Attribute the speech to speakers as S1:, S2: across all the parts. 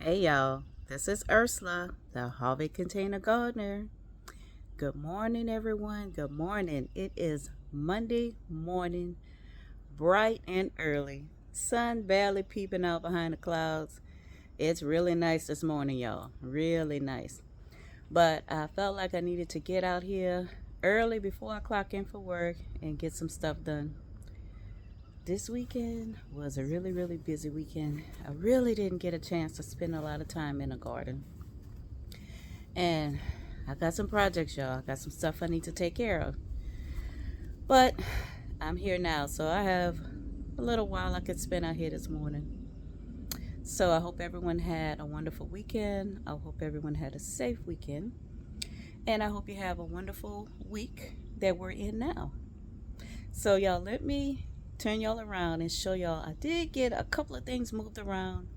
S1: Hey y'all, this is Ursula, the Harvey Container Gardener. Good morning, everyone. Good morning. It is Monday morning, bright and early. Sun barely peeping out behind the clouds. It's really nice this morning, y'all. Really nice. But I felt like I needed to get out here early before I clock in for work and get some stuff done. This weekend was a really busy weekend. I really didn't get a chance to spend a lot of time in the garden. And I got some projects, y'all. I got some stuff I need to take care of. But I'm here now, so I have a little while I could spend out here this morning. So I hope everyone had a wonderful weekend. I hope everyone had a safe weekend. And I hope you have a wonderful week that we're in now. So, y'all, let me turn y'all around and show y'all. I did get a couple of things moved around.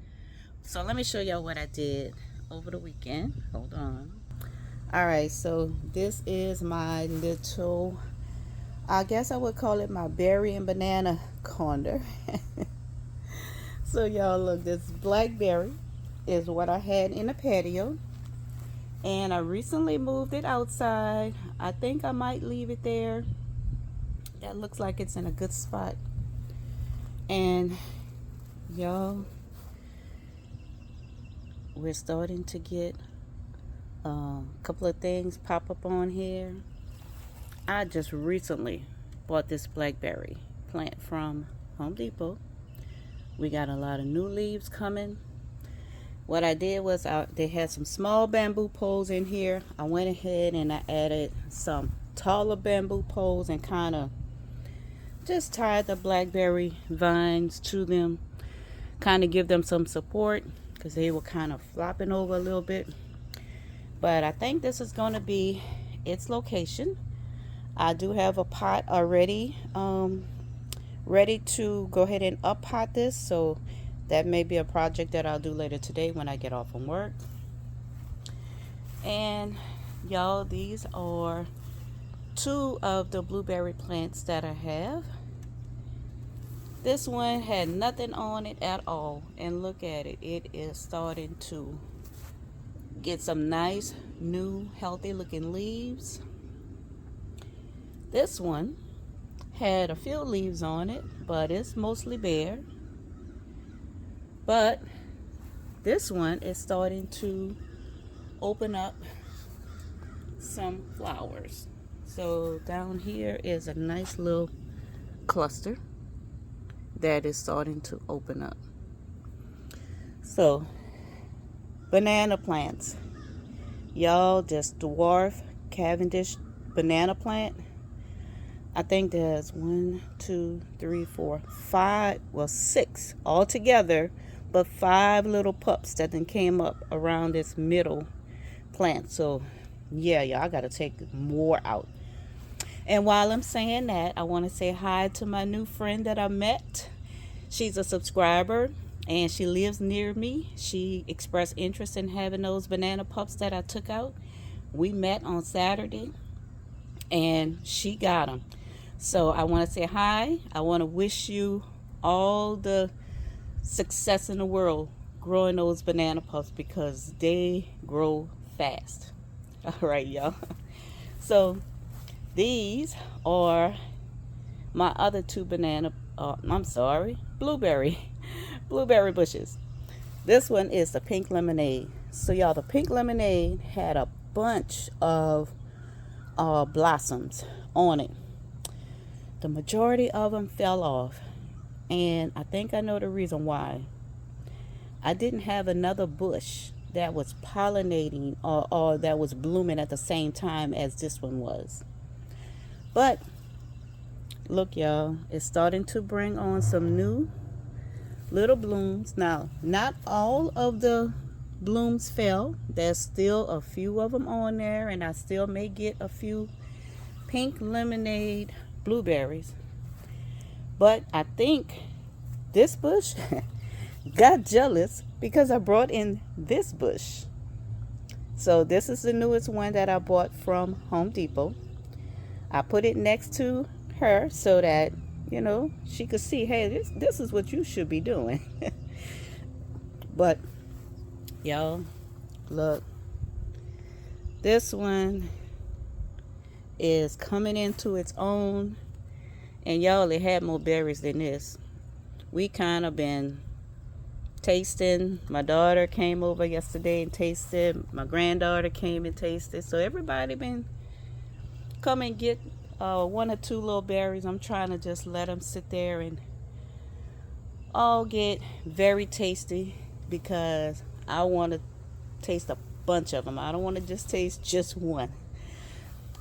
S1: So, let me show y'all what I did over the weekend. Hold on. All right, so this is my little, I guess I would call it my berry and banana corner. So, y'all, look, this blackberry is what I had in the patio. And I recently moved it outside. I think I might leave it there. That looks like it's in a good spot. And y'all, we're starting to get a couple of things pop up on here. I just recently bought this blackberry plant from Home Depot. We got a lot of new leaves coming. What I did was they had some small bamboo poles in here. I went ahead and I added some taller bamboo poles and kind of just tied the blackberry vines to them, kind of give them some support because they were kind of flopping over a little bit. But I think this is going to be its location. I do have a pot already ready to go ahead and up pot this, so that may be a project that I'll do later today when I get off from work. And y'all, these are two of the blueberry plants that I have. This one had nothing on it at all, and look at it. It is starting to get some nice new healthy looking leaves. This one had a few leaves on it, but it's mostly bare. But this one is starting to open up some flowers. So down here is a nice little cluster that is starting to open up. So, banana plants. Y'all, just dwarf Cavendish banana plant. I think there's 1, 2, 3, 4, 5, well, 6 all together, but 5 little pups that then came up around this middle plant. So, yeah, y'all got to take more out. And while I'm saying that, I want to say hi to my new friend that I met. She's a subscriber and she lives near me. She expressed interest in having those banana pups that I took out. We met on Saturday and she got them. So I want to say hi. I want to wish you all the success in the world growing those banana pups because they grow fast. All right, y'all. So these are my other two blueberry bushes. This one is the pink lemonade. So y'all, the pink lemonade had a bunch of blossoms on it. The majority of them fell off, and I think I know the reason why. I didn't have another bush that was pollinating or that was blooming at the same time as this one was. But look, y'all, it's starting to bring on some new little blooms. Now, not all of the blooms fell. There's still a few of them on there, and I still may get a few pink lemonade blueberries. But I think this bush got jealous because I brought in this bush. So this is the newest one that I bought from Home Depot. I put it next to her so that, she could see, hey, this is what you should be doing. But Y'all, look. This one is coming into its own. And y'all, it had more berries than this. We kind of been tasting. My daughter came over yesterday and tasted. My granddaughter came and tasted. So everybody been come and get one or two little berries. I'm trying to just let them sit there and all get very tasty because I want to taste a bunch of them. I don't want to just taste just one.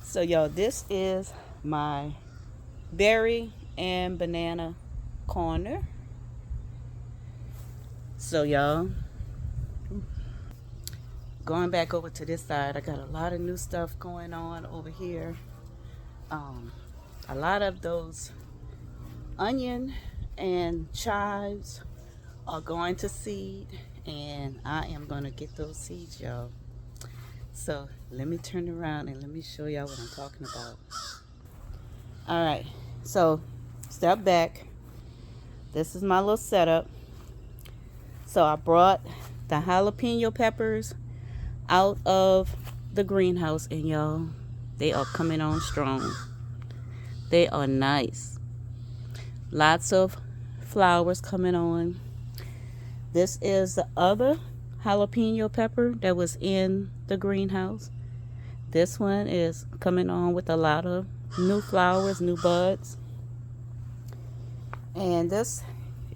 S1: So y'all, this is my berry and banana corner. So y'all, going back over to this side, I got a lot of new stuff going on over here. A lot of those onion and chives are going to seed, and I am going to get those seeds, y'all. So let me turn around and let me show y'all what I'm talking about. All right, so step back. This is my little setup. So I brought the jalapeno peppers out of the greenhouse, and y'all, they are coming on strong. They are nice. Lots of flowers coming on. This is the other jalapeno pepper that was in the greenhouse. This one is coming on with a lot of new flowers, new buds. And this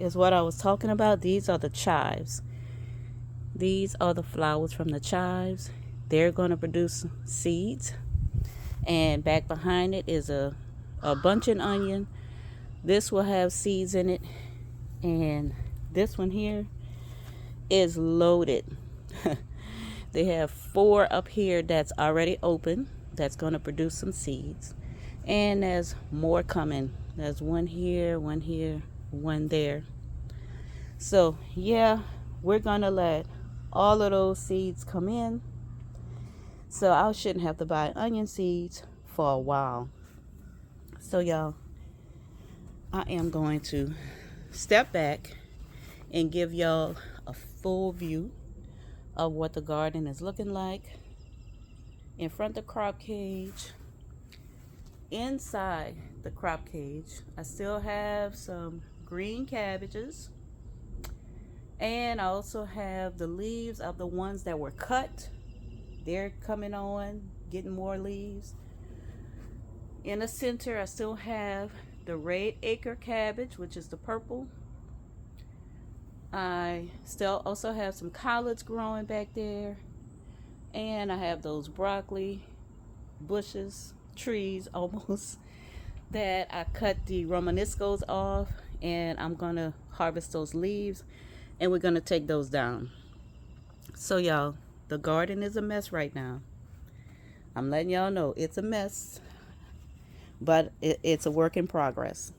S1: is what I was talking about. These are the chives. These are the flowers from the chives. They're going to produce seeds. And back behind it is a bunching onion. This will have seeds in it. And this one here is loaded. They have 4 up here that's already open. That's going to produce some seeds. And there's more coming. There's one here, one there. So yeah, we're going to let all of those seeds come in. So I shouldn't have to buy onion seeds for a while. So y'all, I am going to step back and give y'all a full view of what the garden is looking like. In front of the crop cage, inside the crop cage, I still have some green cabbages, and I also have the leaves of the ones that were cut. They're coming on, getting more leaves. In the center, I still have the red acre cabbage, which is the purple. I still also have some collards growing back there. And I have those broccoli bushes, trees almost, that I cut the romanescos off. And I'm going to harvest those leaves. And we're going to take those down. So y'all, the garden is a mess right now. I'm letting y'all know it's a mess. But it's a work in progress.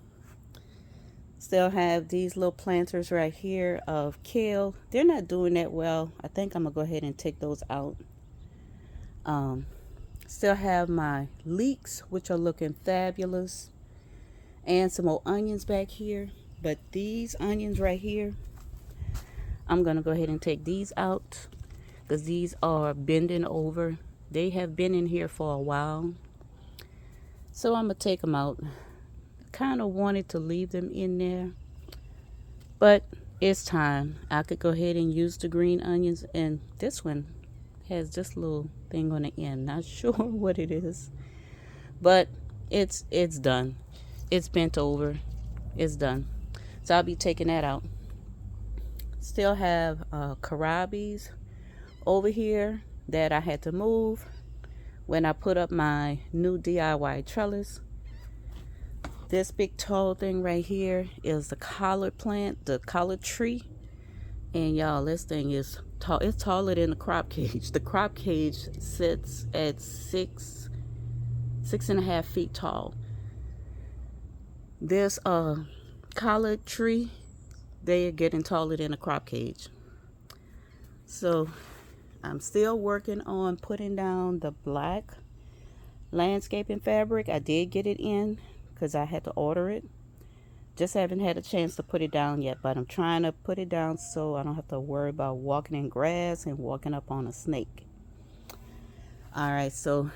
S1: Still have these little planters right here of kale. They're not doing that well. I think I'm going to go ahead and take those out. Still have my leeks, which are looking fabulous. And some more onions back here. But these onions right here, I'm going to go ahead and take these out. Because these are bending over. They have been in here for a while. So I'm going to take them out. Kind of wanted to leave them in there, but it's time. I could go ahead and use the green onions, and this one has this little thing on the end. Not sure what it is, but it's done. It's bent over. It's done. So I'll be taking that out. Still have Cabbages over here that I had to move when I put up my new DIY trellis. This big tall thing right here is the collard plant, the collard tree. And y'all, this thing is tall. It's taller than the crop cage. The crop cage sits at 6.5 feet tall. This collard tree, they are getting taller than the crop cage. So I'm still working on putting down the black landscaping fabric. I did get it in, because I had to order it Just haven't had a chance to put it down yet, but I'm trying to put it down so I don't have to worry about walking in grass and walking up on a snake. All right, so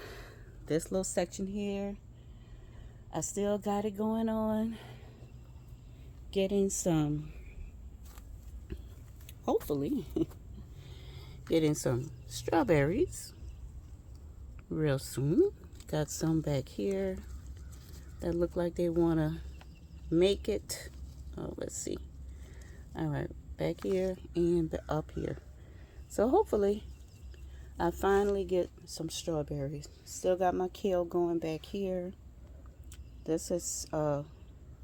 S1: this little section here, I still got it going on. Getting some, hopefully, getting some strawberries real soon. Got some back here that look like they want to make it. Oh, let's see. All right, back here and up here. So hopefully I finally get some strawberries. Still got my kale going back here. This is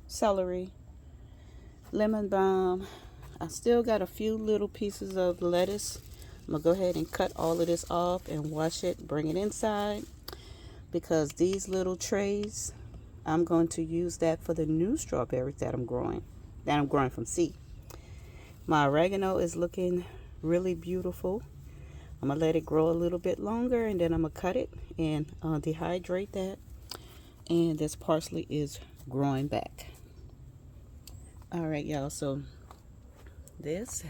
S1: celery, lemon balm. I still got a few little pieces of lettuce. I'm gonna go ahead and cut all of this off and wash it, bring it inside, because these little trays, I'm going to use that for the new strawberries that I'm growing from seed. My oregano is looking really beautiful. I'm gonna let it grow a little bit longer, and then I'm gonna cut it and dehydrate that. And this parsley is growing back. All right, y'all, so this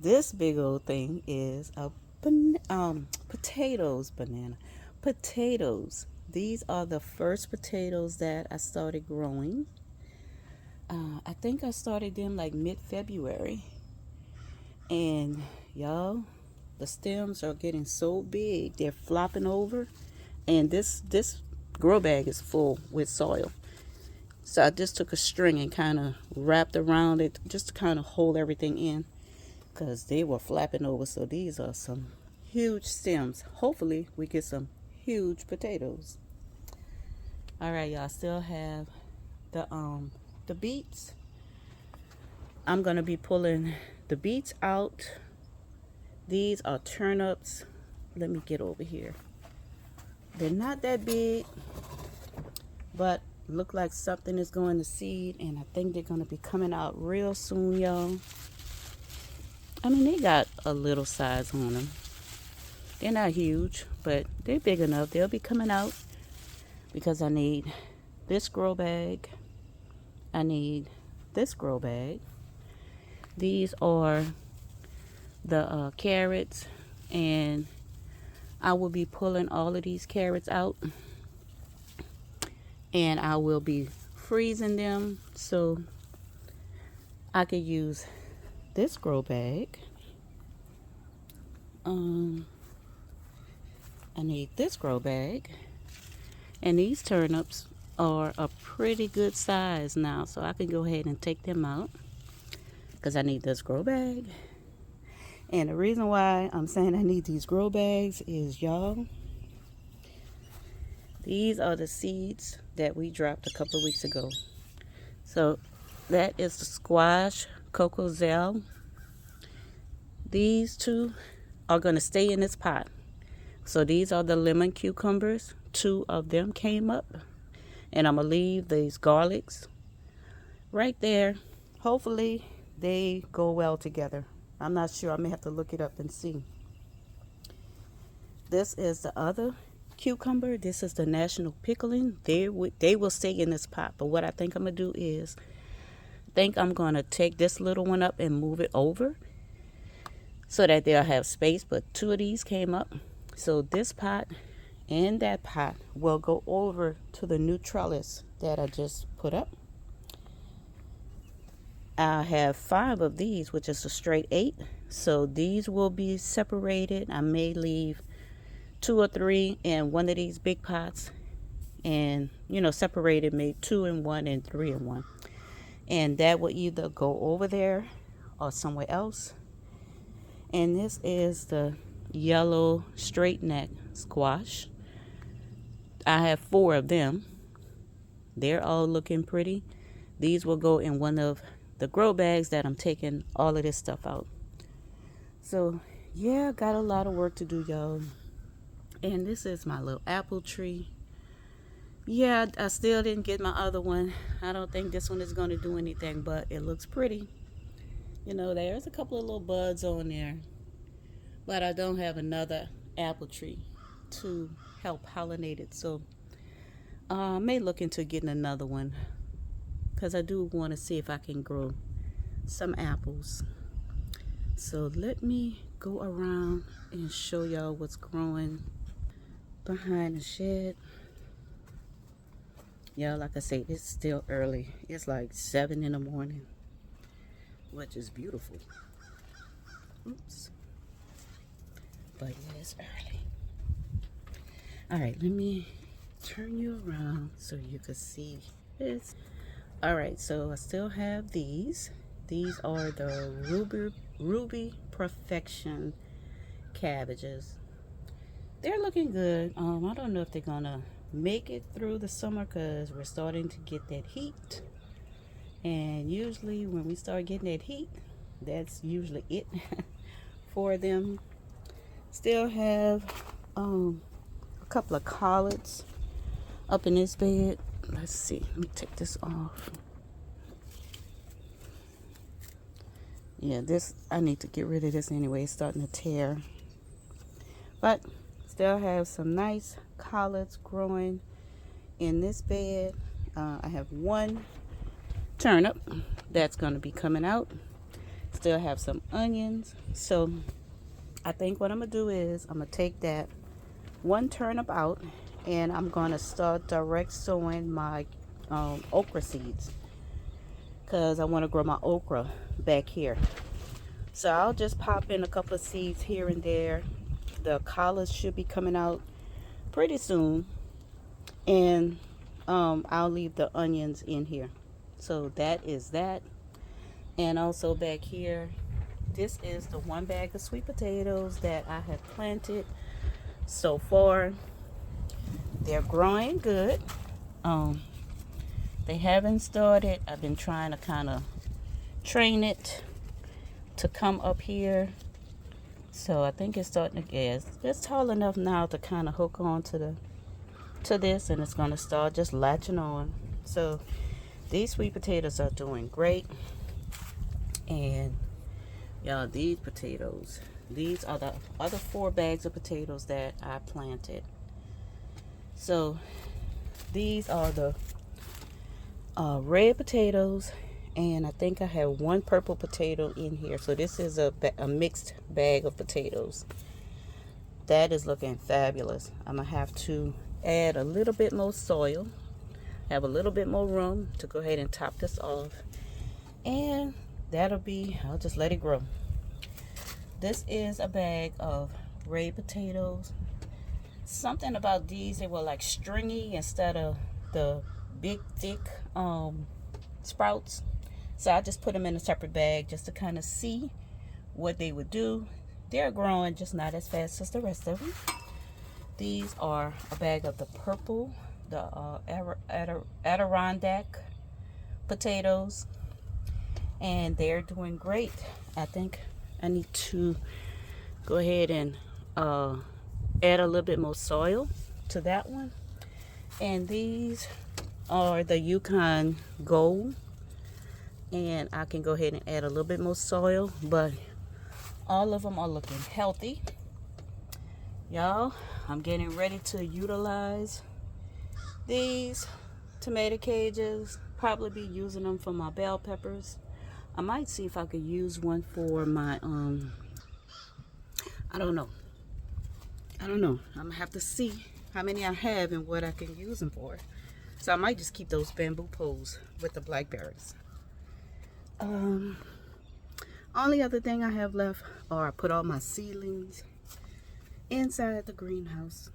S1: this big old thing is a potatoes. These are the first potatoes that I started growing. I think I started them like mid-February, and y'all, the stems are getting so big they're flopping over, and this grow bag is full with soil. So I just took a string and kind of wrapped around it just to kind of hold everything in, because they were flapping over. So these are some huge stems. Hopefully we get some huge potatoes. All right, y'all, still have the beets. I'm gonna be pulling the beets out. These are turnips. Let me get over here. They're not that big, but look like something is going to seed, and I think they're going to be coming out real soon, y'all. I mean, they got a little size on them. They're not huge, but they're big enough. They'll be coming out, because I need this grow bag. I need this grow bag. These are the carrots, and I will be pulling all of these carrots out, and I will be freezing them so I could use this grow bag. I need this grow bag, and these turnips are a pretty good size now, so I can go ahead and take them out because I need this grow bag. And the reason why I'm saying I need these grow bags is, y'all, these are the seeds that we dropped a couple of weeks ago. So that is the squash, cocozel. These two are going to stay in this pot. So these are the lemon cucumbers. 2 of them came up. And I'm going to leave these garlics right there. Hopefully they go well together. I'm not sure. I may have to look it up and see. This is the other cucumber. This is the national pickling. They will stay in this pot. But what I think I'm going to do is, I'm going to take this little one up and move it over so that they'll have space. But 2 of these came up. So this pot and that pot will go over to the new trellis that I just put up. I have 5 of these, which is a straight 8. So these will be separated. I may leave 2 or 3 in one of these big pots, and separated, maybe 2 in one and 3 in one. And that will either go over there or somewhere else. And this is the yellow straight neck squash. I have 4 of them. They're all looking pretty. These will go in one of the grow bags that I'm taking all of this stuff out. So yeah, got a lot of work to do, y'all. And this is my little apple tree. Yeah, I still didn't get my other one. I don't think this one is going to do anything, but it looks pretty. There's a couple of little buds on there, but I don't have another apple tree to help pollinate it. So I may look into getting another one because I do want to see if I can grow some apples. So let me go around and show y'all what's growing behind the shed. Y'all, like I said, it's still early. It's like 7 in the morning, which is beautiful. Oops. But yeah, it's early. All right, let me turn you around so you can see this. All right, so I still have these. These are the Ruby Perfection cabbages. They're looking good. I don't know if they're gonna make it through the summer because we're starting to get that heat. And usually when we start getting that heat, that's usually it for them. Still have a couple of collards up in this bed. Let's see, let me take this off. Yeah, this, I need to get rid of this anyway. It's starting to tear. But still have some nice collards growing in this bed. I have one turnip that's going to be coming out. Still have some onions. So I think what I'm going to do is I'm going to take that one turnip out and I'm going to start direct sowing my okra seeds, because I want to grow my okra back here. So I'll just pop in a couple of seeds here and there. The collards should be coming out pretty soon, and I'll leave the onions in here. So that is that. And also back here, this is the one bag of sweet potatoes that I have planted so far. They're growing good. They haven't started. I've been trying to kind of train it to come up here. So I think it's starting to get, it's tall enough now to kind of hook on to this, and it's going to start just latching on. So these sweet potatoes are doing great. And y'all, these potatoes, these are the other 4 bags of potatoes that I planted. So these are the red potatoes, and I think I have one purple potato in here. So this is a mixed bag of potatoes. That is looking fabulous. I'm gonna have to add a little bit more soil, have a little bit more room to go ahead and top this off, and that'll be, I'll just let it grow. This is a bag of red potatoes. Something about these, they were like stringy instead of the big thick sprouts. So I just put them in a separate bag just to kind of see what they would do. They're growing just not as fast as the rest of them. These are a bag of the purple, the Adirondack potatoes, and they're doing great. I think I need to go ahead and add a little bit more soil to that one. And these are the Yukon Gold, and I can go ahead and add a little bit more soil, but all of them are looking healthy. Y'all, I'm getting ready to utilize these tomato cages. Probably be using them for my bell peppers. I might see if I could use one for my I don't know. I'm gonna have to see how many I have and what I can use them for. So I might just keep those bamboo poles with the blackberries. Only other thing I have left are I put all my seedlings inside the greenhouse,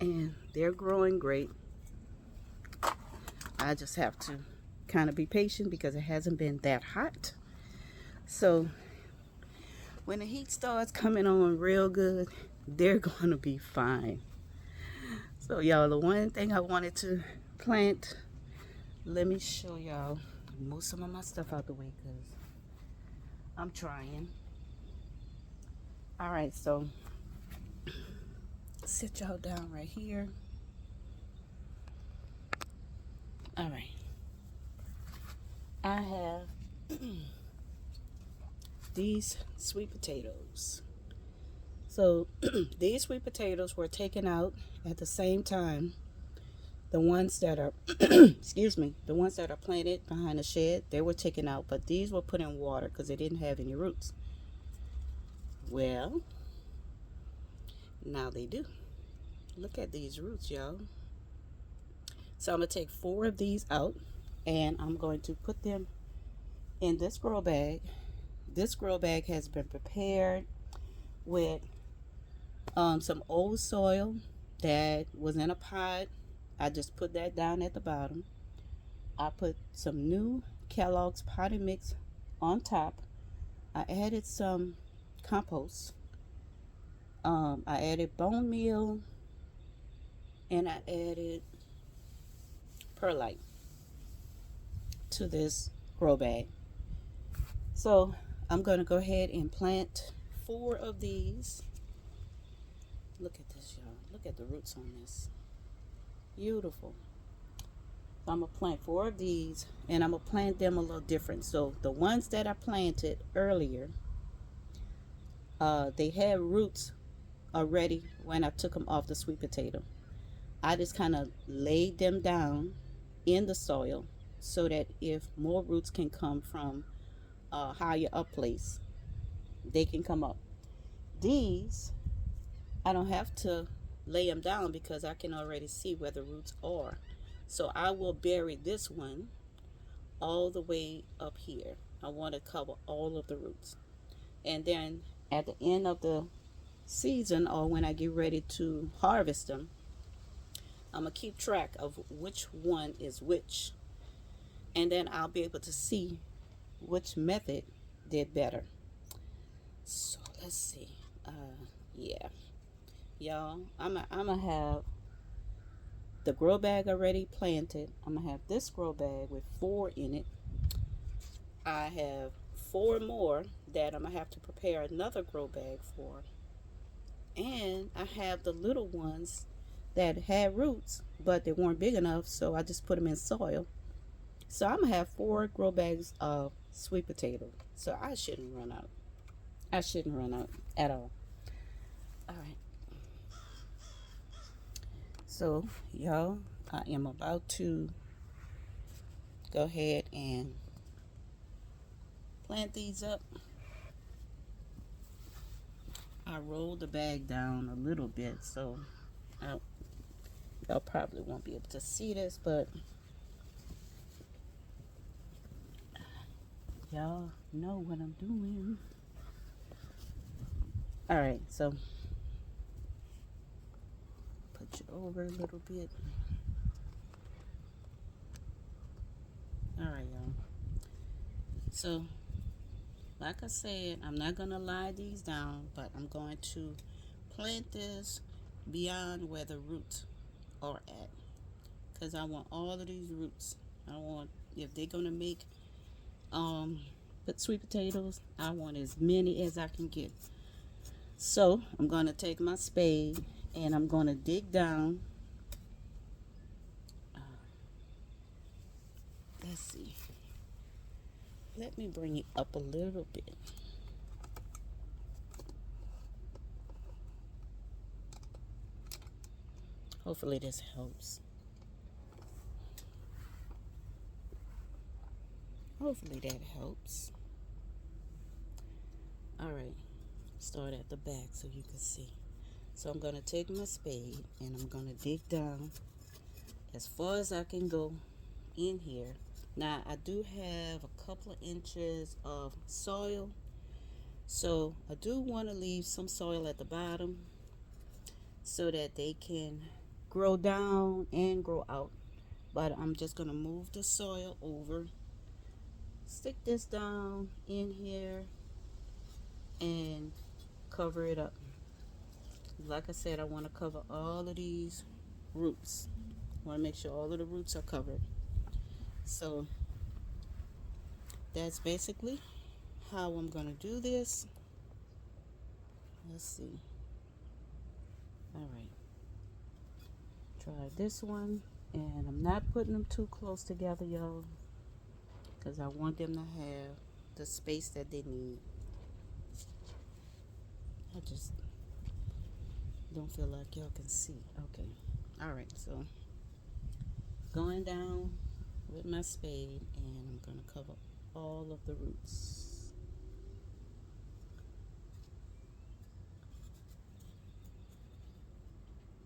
S1: and they're growing great. I just have to kind of be patient because it hasn't been that hot. So when the heat starts coming on real good, they're gonna be fine. So y'all, the one thing I wanted to plant, let me show y'all, move some of my stuff out the way because I'm trying. All right, so sit y'all down right here. All right, I have these sweet potatoes. So these sweet potatoes were taken out at the same time The ones that are, excuse me, the ones that are planted behind the shed, they were taken out, but these were put in water because they didn't have any roots. Well, now they do. Look at these roots, y'all. So I'm going to take 4 of these out, and I'm going to put them in this grow bag. This grow bag has been prepared with some old soil that was in a pot. I just put that down at the bottom. I put some new Kellogg's potting mix on top. I added some compost. I added bone meal, and I added perlite to this grow bag. So I'm going to go ahead and plant 4 of these. Look at this, y'all. Look at the roots on this. Beautiful. So I'm going to plant 4 of these, and I'm going to plant them a little different. So the ones that I planted earlier, they had roots already when I took them off the sweet potato. I just kind of laid them down in the soil so that if more roots can come from a higher up place, they can come up. These, I don't have to lay them down because I can already see where the roots are. So I will bury this one all the way up here. I want to cover all of the roots. And then at the end of the season, or when I get ready to harvest them, I'm going to keep track of which one is which. And then I'll be able to see which method did better. So let's see. Yeah. Y'all, I'm going to have the grow bag already planted. I'm going to have this grow bag with 4 in it. I have 4 more that I'm going to have to prepare another grow bag for. And I have the little ones that had roots, but they weren't big enough, so I just put them in soil. So I'm going to have 4 grow bags of sweet potato. So I shouldn't run out. I shouldn't run out at all. All right. So, y'all, I am about to go ahead and plant these up. I rolled the bag down a little bit, so y'all probably won't be able to see this, but y'all know what I'm doing. All right, so put you over a little bit. All right, y'all. So, like I said, I'm not going to lie these down, but I'm going to plant this beyond where the roots are at. Because I want all of these roots. I want, if they're going to make but sweet potatoes, I want as many as I can get. So I'm going to take my spade and I'm going to dig down. Let's see. Let me bring it up a little bit. Hopefully this helps. Hopefully that helps. All right. Start at the back so you can see. So I'm going to take my spade and I'm going to dig down as far as I can go in here. Now I do have a couple of inches of soil, so I do want to leave some soil at the bottom so that they can grow down and grow out. But I'm just going to move the soil over, stick this down in here, and cover it up. Like I said, I want to cover all of these roots. I want to make sure all of the roots are covered. So that's basically how I'm going to do this. Let's see. All right. Try this one. And I'm not putting them too close together, y'all, because I want them to have the space that they need. I just don't feel like y'all can see. Okay. All right. So going down with my spade, and I'm going to cover all of the roots.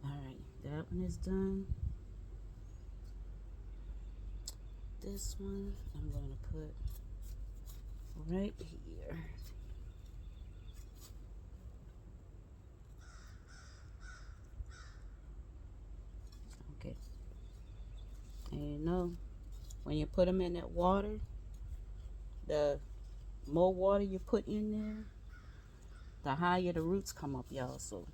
S1: Alright, that one is done. This one I'm going to put right here. Okay. And you know, when you put them in that water, the more water you put in there, the higher the roots come up, y'all. So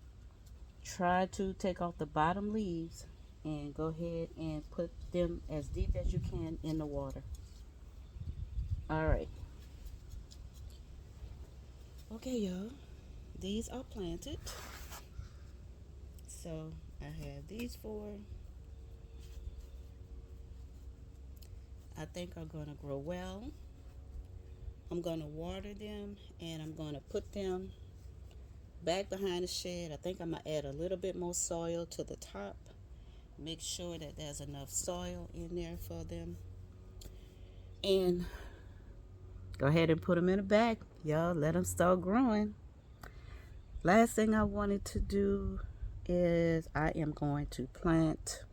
S1: try to take off the bottom leaves and go ahead and put them as deep as you can in the water. Alright. Okay, y'all. These are planted. So I have these four. I think are going to grow well. I'm going to water them, and I'm going to put them back behind the shed. I think I'm going to add a little bit more soil to the top. Make sure that there's enough soil in there for them. And go ahead and put them in a bag. Y'all, let them start growing. Last thing I wanted to do is I am going to plant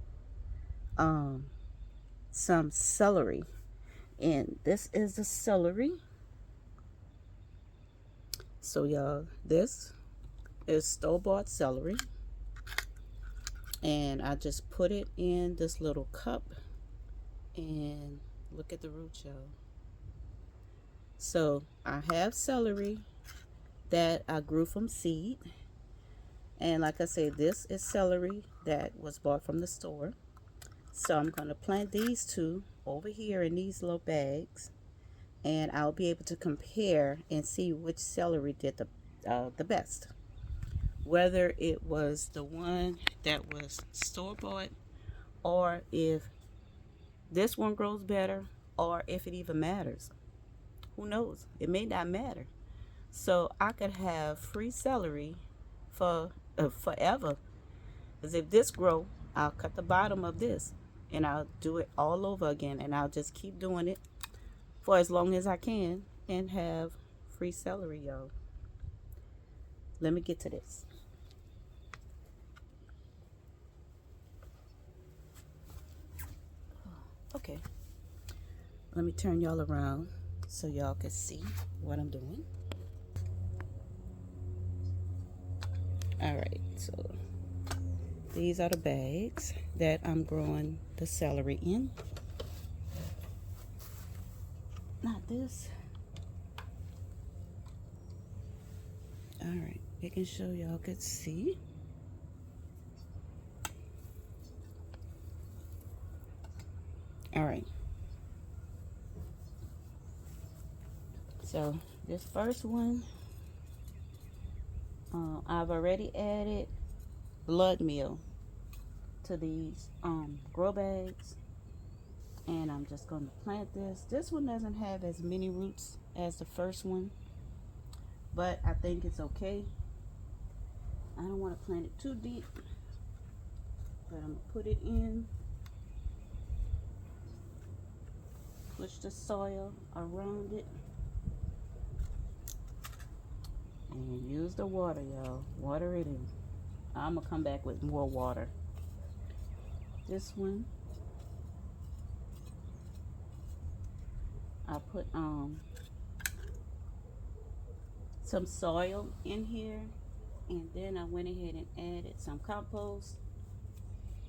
S1: some celery. And this is the celery. So y'all, this is store-bought celery. And I just put it in this little cup. And look at the roots, y'all. So I have celery that I grew from seed. And like I said, this is celery that was bought from the store. So I'm going to plant these two over here in these little bags. And I'll be able to compare and see which celery did the best. Whether it was the one that was store-bought, or if this one grows better, or if it even matters. Who knows? It may not matter. So I could have free celery for forever. Because if this grow, I'll cut the bottom of this and I'll do it all over again, and I'll just keep doing it for as long as I can and have free celery, y'all. Let me get to this. Okay, let me turn y'all around so y'all can see what I'm doing. Alright, so these are the bags that I'm growing the celery in. Not this. Alright, making sure y'all could see. Alright. So this first one, I've already added blood meal to these grow bags. And I'm just going to plant this. This one doesn't have as many roots as the first one, but I think it's okay. I don't want to plant it too deep, but I'm going to put it in. Push the soil around it. And use the water, y'all. Water it in. I'm going to come back with more water. This one, I put some soil in here, and then I went ahead and added some compost,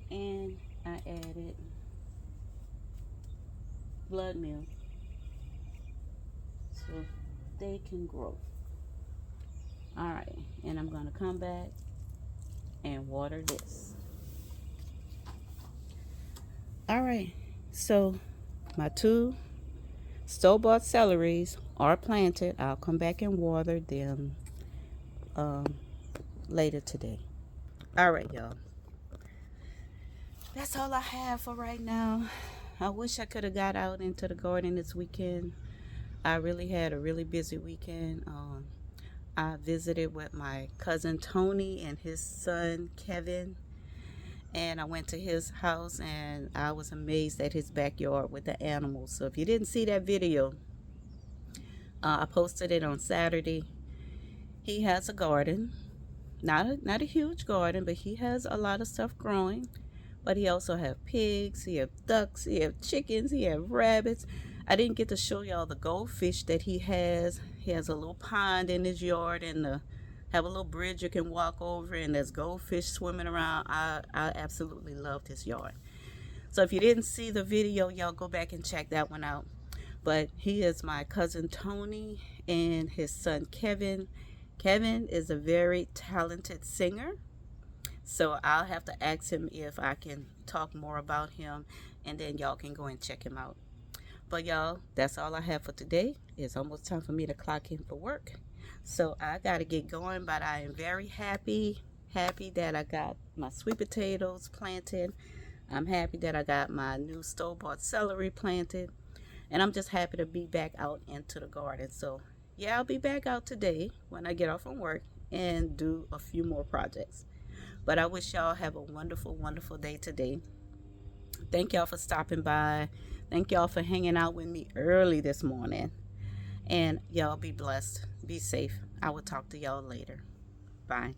S1: and I added blood meal so they can grow. Alright, and I'm going to come back and water this. Alright, so my two store-bought celeries are planted. I'll come back and water them later today. Alright, y'all. That's all I have for right now. I wish I could have got out into the garden this weekend. I really had a really busy weekend. I visited with my cousin Tony and his son Kevin, And I went to his house and I was amazed at his backyard with the animals. So if you didn't see that video, I posted it on Saturday. He has a garden, not a huge garden, but he has a lot of stuff growing. But he also have pigs, he have ducks, he have chickens, he have rabbits. I didn't get to show y'all the goldfish that he has. He has a little pond in his yard and have a little bridge you can walk over, and there's goldfish swimming around. I absolutely loved his yard. So if you didn't see the video, y'all go back and check that one out. But he is my cousin Tony and his son Kevin. Kevin is a very talented singer. So I'll have to ask him if I can talk more about him, and then y'all can go and check him out. But y'all, that's all I have for today. It's almost time for me to clock in for work. So I got to get going, but I am very happy that I got my sweet potatoes planted. I'm happy that I got my new store-bought celery planted. And I'm just happy to be back out into the garden. So yeah, I'll be back out today when I get off from work and do a few more projects. But I wish y'all have a wonderful, wonderful day today. Thank y'all for stopping by. Thank y'all for hanging out with me early this morning. And y'all be blessed. Be safe. I will talk to y'all later. Bye.